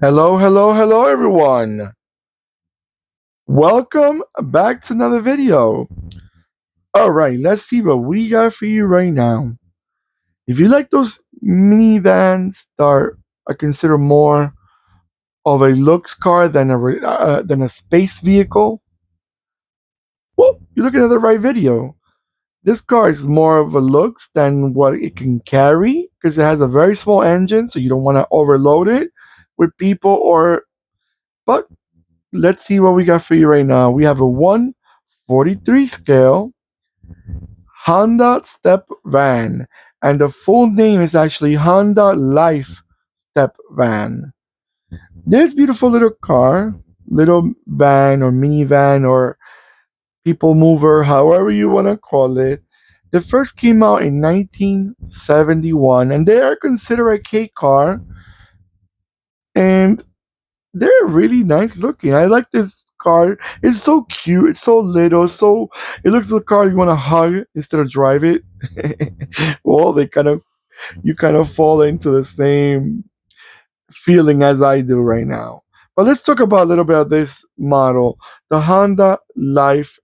Hello, hello, hello, everyone. Welcome back to another video. All right, let's see what we got for you right now. If you like those minivans that are I consider more of a looks car than a space vehicle, well, you're looking at the right video. This car is more of a looks than what it can carry because it has a very small engine, so you don't want to overload it with people or. But let's see what we got for you right now. We have a 143 scale Honda Step Van, and the full name is actually Honda Life Step Van. This beautiful little car, little van or minivan or people mover, however you want to call it, the first came out in 1971, and they are considered a K car, and they're really nice looking. I like this car. It's so cute. It's so little. So it looks like a car you want to hug instead of drive it. Well, they kind of you kind of fall into the same feeling as I do right now. But let's talk about a little bit of this model. The Honda Life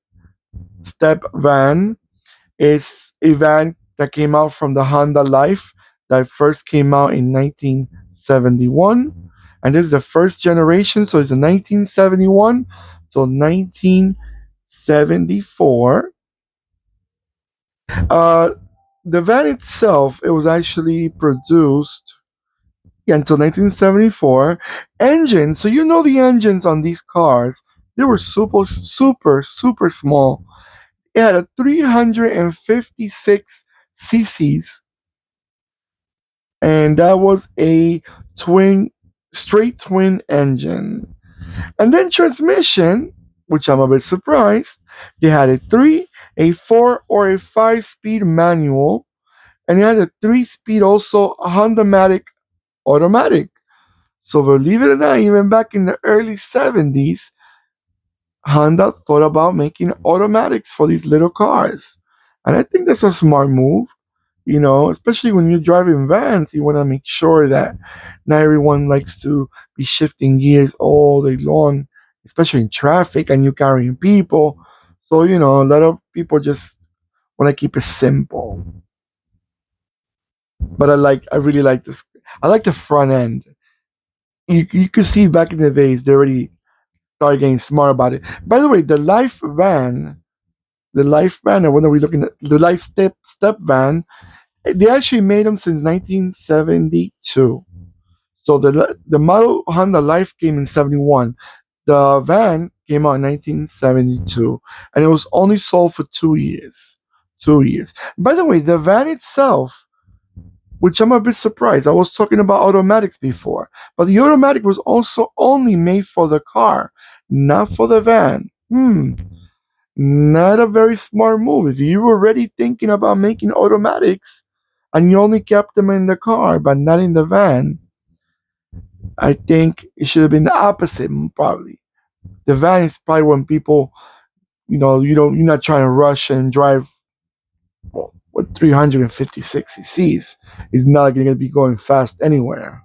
Step Van is a van that came out from the Honda Life that first came out in 1971. And this is the first generation, so it's a 1971 to 1974. Uh, the van itself, it was actually produced until 1974. Engines, so you know the engines on these cars, they were super, super, super small. It had a 356 cc's, and that was a twin, straight twin engine. And then transmission, which I'm a bit surprised, they had a three, a four, or a five-speed manual, and it had a three-speed also Honda-matic automatic. So believe it or not, even back in the early 70s, Honda thought about making automatics for these little cars. And I think that's a smart move, especially when you're driving vans, you want to make sure that not everyone likes to be shifting gears all day long, especially in traffic and you carrying people. So, a lot of people just want to keep it simple. But I really like this. I like the front end. You could see back in the days, they already started getting smart about it. By the way, the Life van, and when are we looking at the Life Step van? They actually made them since 1972. So the model Honda Life came in 71. The van came out in 1972, and it was only sold for 2 years. 2 years. By the way, the van itself, which I'm a bit surprised. I was talking about automatics before, but the automatic was also only made for the car, not for the van. Not a very smart move. If you were already thinking about making automatics and you only kept them in the car but not in the van, I think it should have been the opposite, probably. The van is probably when people, you're not trying to rush and drive, well, with 356 cc's. It's not going to be going fast anywhere.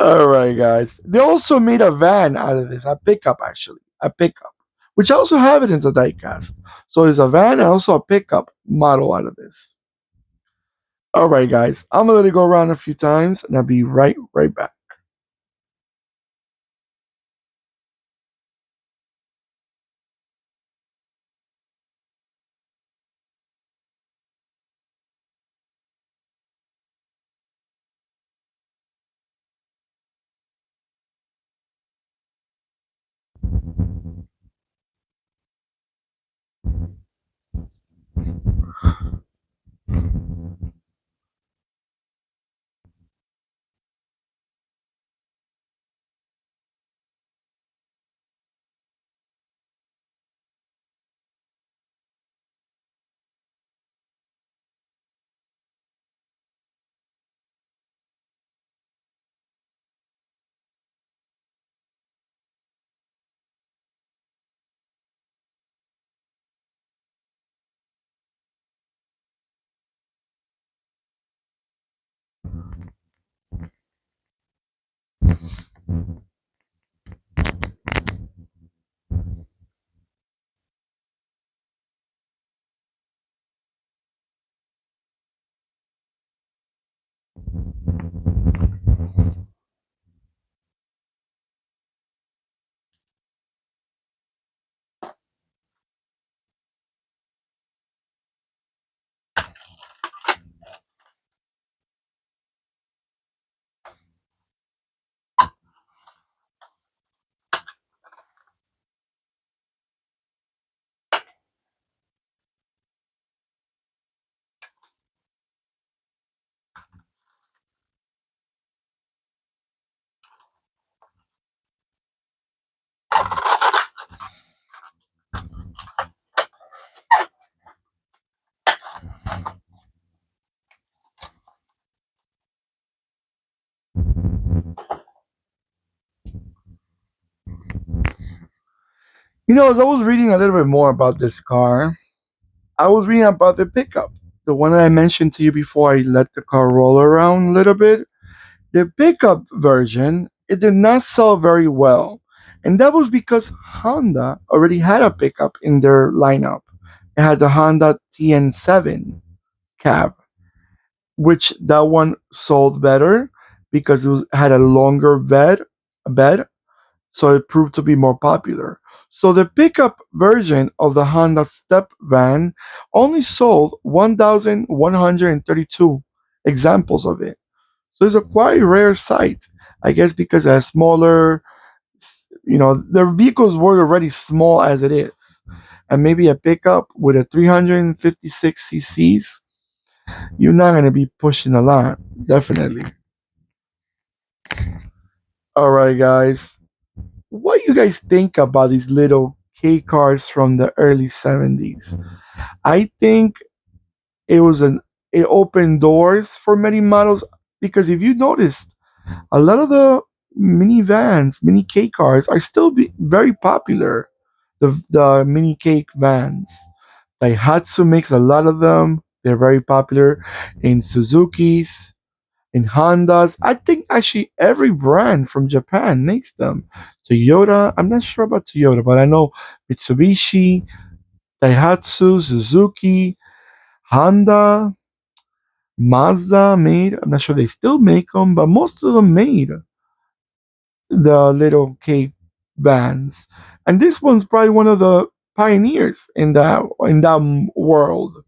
All right, guys. They also made a van out of this, a pickup actually, a pickup, which I also have it in the diecast. So there's a van and also a pickup model out of this. All right, guys. I'm gonna let it go around a few times, and I'll be right back. As I was reading a little bit more about this car, I was reading about the pickup, the one that I mentioned to you before I let the car roll around a little bit. The pickup version, it did not sell very well. And that was because Honda already had a pickup in their lineup. It had the Honda TN7 cab, which that one sold better because had a longer bed, so it proved to be more popular. So the pickup version of the Honda Step van only sold 1,132 examples of it. So it's a quite rare sight, I guess, because it has smaller, their vehicles were already small as it is. And maybe a pickup with a 356 cc's, you're not going to be pushing a lot, definitely. All right, guys. What do you guys think about these little K cars from the early 70s? I think it was it opened doors for many models because if you noticed, a lot of the minivans, mini K cars are still very popular. The mini K vans. Daihatsu makes a lot of them. They're very popular in Suzuki's, in Hondas. I think actually every brand from Japan makes them. Toyota, I'm not sure about Toyota, but I know Mitsubishi, Daihatsu, Suzuki, Honda, Mazda made. I'm not sure they still make them, but most of them made the little K vans. And this one's probably one of the pioneers in that world.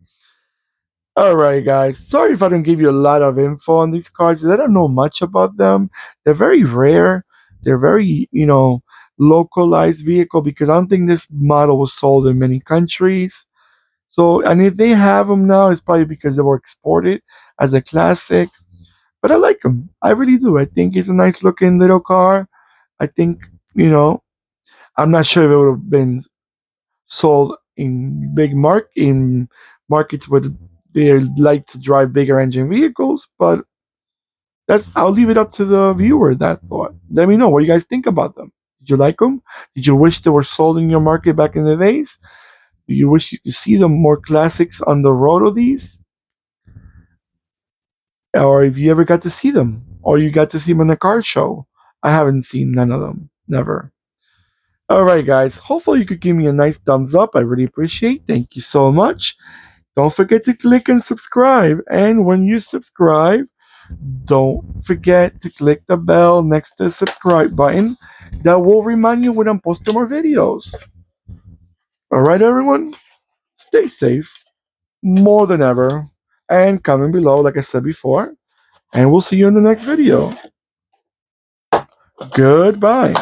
All right, guys. Sorry if I don't give you a lot of info on these cars. I don't know much about them. They're very rare. They're very, localized vehicle because I don't think this model was sold in many countries. So, and if they have them now, it's probably because they were exported as a classic. But I like them. I really do. I think it's a nice looking little car. I think, you know, I'm not sure if it would have been sold in in markets where they like to drive bigger engine vehicles, but I'll leave it up to the viewer that thought. Let me know what you guys think about them. Did you like them? Did you wish they were sold in your market back in the days? Do you wish you could see them more classics on the road of these? Or if you ever got to see them? Or you got to see them in a car show? I haven't seen none of them. Never. Alright guys, hopefully you could give me a nice thumbs up. I really appreciate. Thank you so much. Don't forget to click and subscribe. And when you subscribe, don't forget to click the bell next to the subscribe button. That will remind you when I'm posting more videos. Alright everyone, stay safe more than ever. And comment below like I said before. And we'll see you in the next video. Goodbye.